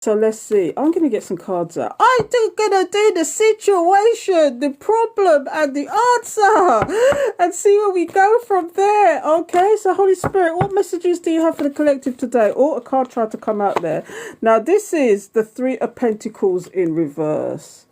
So let's see. I'm going to get some cards out. I'm going to do the situation, the problem, and the answer, and see where we go from there. Okay, so Holy Spirit, what messages do you have for the collective today? Oh, a card tried to come out there. Now, this is the Three of Pentacles in reverse.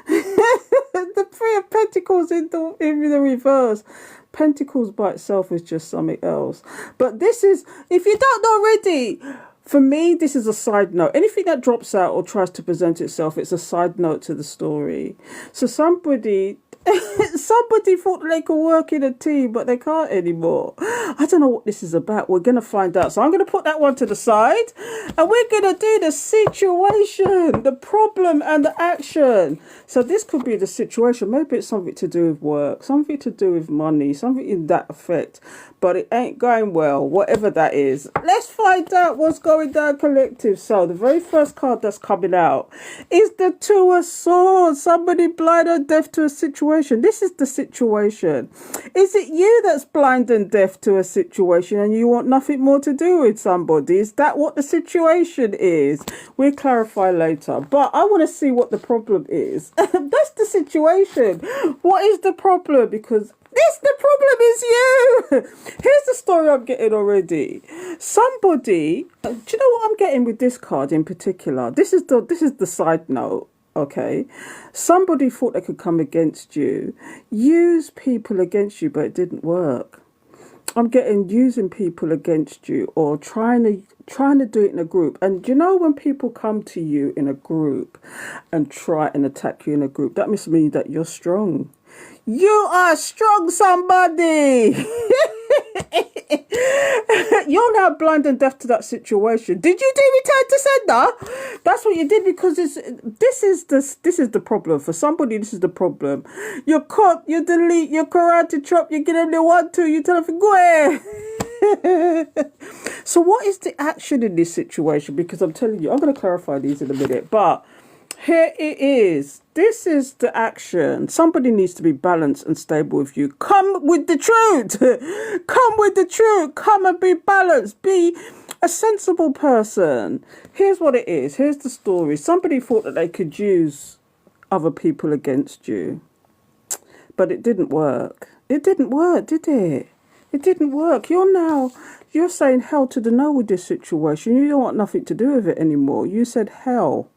The Three of Pentacles in the reverse. Pentacles by itself is just something else. But this is, if you don't know already, for me, this is a side note. Anything that drops out or tries to present itself, it's a side note to the story. So somebody thought they could work in a team, but they can't anymore. I don't know what this is about. We're going to find out. So I'm going to put that one to the side, and we're going to do the situation, the problem, and the action. So this could be the situation. Maybe it's something to do with work, something to do with money, something in that effect. But it ain't going well, whatever that is. Let's find out what's going down, collective. So the very first card that's coming out is the Two of Swords. Somebody blind and deaf to a situation. This is the situation. Is it you that's blind and deaf to a situation and you want nothing more to do with somebody? Is that what the situation is? We'll clarify later. But I want to see what the problem is. That's the situation. What is the problem? Because the problem is you. Here's the story I'm getting already. Somebody, do you know what I'm getting with this card in particular? This is the side note. Okay, somebody thought they could come against you, use people against you, but it didn't work. I'm getting using people against you, or trying to do it in a group. And you know, when people come to you in a group and try and attack you in a group, that must mean that you're strong. You are strong, somebody. You're now blind and deaf to that situation. Did you do return to sender? That's what you did, because this is the problem for somebody. This is the problem. You cut, you delete, you karate chop, you get them they want to, you tell them go ahead. So what is the action in this situation? Because I'm telling you, I'm going to clarify these in a minute, but here it is. This is the action. Somebody needs to be balanced and stable with you. Come with the truth. Come with the truth. Come and be balanced. Be a sensible person. Here's what it is. Here's the story. Somebody thought that they could use other people against you, but it didn't work. It didn't work, did it? It didn't work. You're saying hell to the no with this situation. You don't want nothing to do with it anymore. You said hell.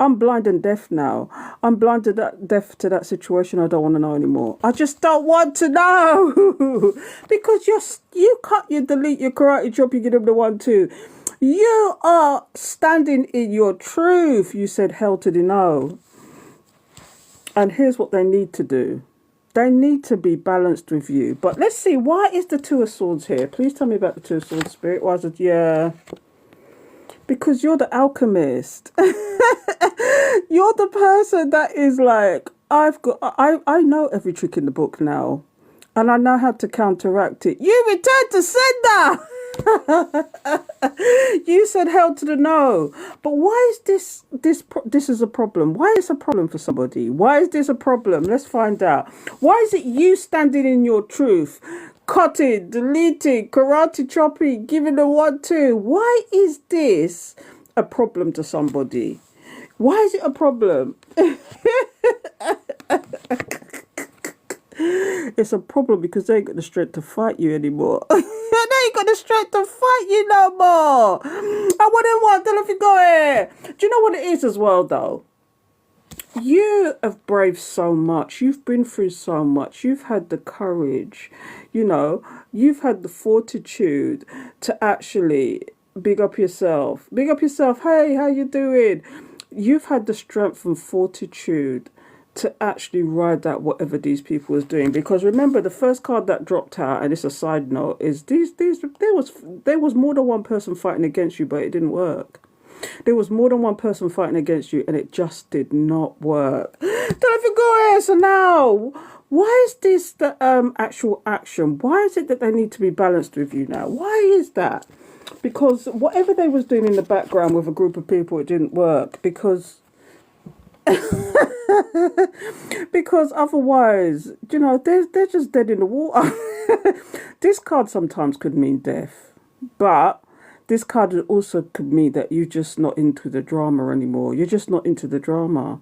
I'm blind and deaf now. I'm blind and deaf to that situation. I don't want to know anymore. I just don't want to know. Because you cut, you delete, you karate chop, you get them the 1-2. You are standing in your truth. You said hell to the no. And here's what they need to do. They need to be balanced with you. But let's see, why is the Two of Swords here? Please tell me about the Two of Swords, Spirit. Why is it? Yeah. Because you're the alchemist. You're the person that is like, I know every trick in the book now, and I know how to counteract it. You return to sender. You said hell to the no. But why is this is a problem? Why is a problem for somebody? Why is this a problem? Let's find out. Why is it you standing in your truth, cutting, deleting, karate chopping, giving a 1-2? Why is this a problem to somebody? Why is it a problem? It's a problem because they ain't got the strength to fight you anymore. They ain't got the strength to fight you no more. I wouldn't want to let you go here. Do you know what it is as well, though? You have braved so much. You've been through so much. You've had the courage. You've had the fortitude to actually big up yourself. Big up yourself. Hey, how you doing? You've had the strength and fortitude to actually ride out whatever these people was doing. Because remember, the first card that dropped out, and it's a side note, is there was more than one person fighting against you, but it didn't work. There was more than one person fighting against you, and it just did not work. Don't forget. So now, why is this the actual action? Why is it that they need to be balanced with you now? Why is that? Because whatever they was doing in the background with a group of people, it didn't work. Because otherwise, they're just dead in the water. This card sometimes could mean death, but This card also could mean that you're just not into the drama anymore. You're just not into the drama.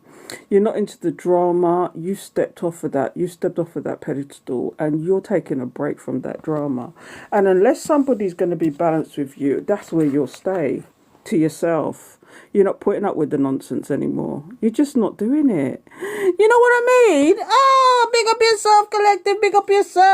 You're not into the drama. You stepped off of that. You stepped off of that pedestal and you're taking a break from that drama. And unless somebody's going to be balanced with you, that's where you'll stay to yourself. You're not putting up with the nonsense anymore. You're just not doing it. You know what I mean? Oh, big up yourself, collective. Big up yourself.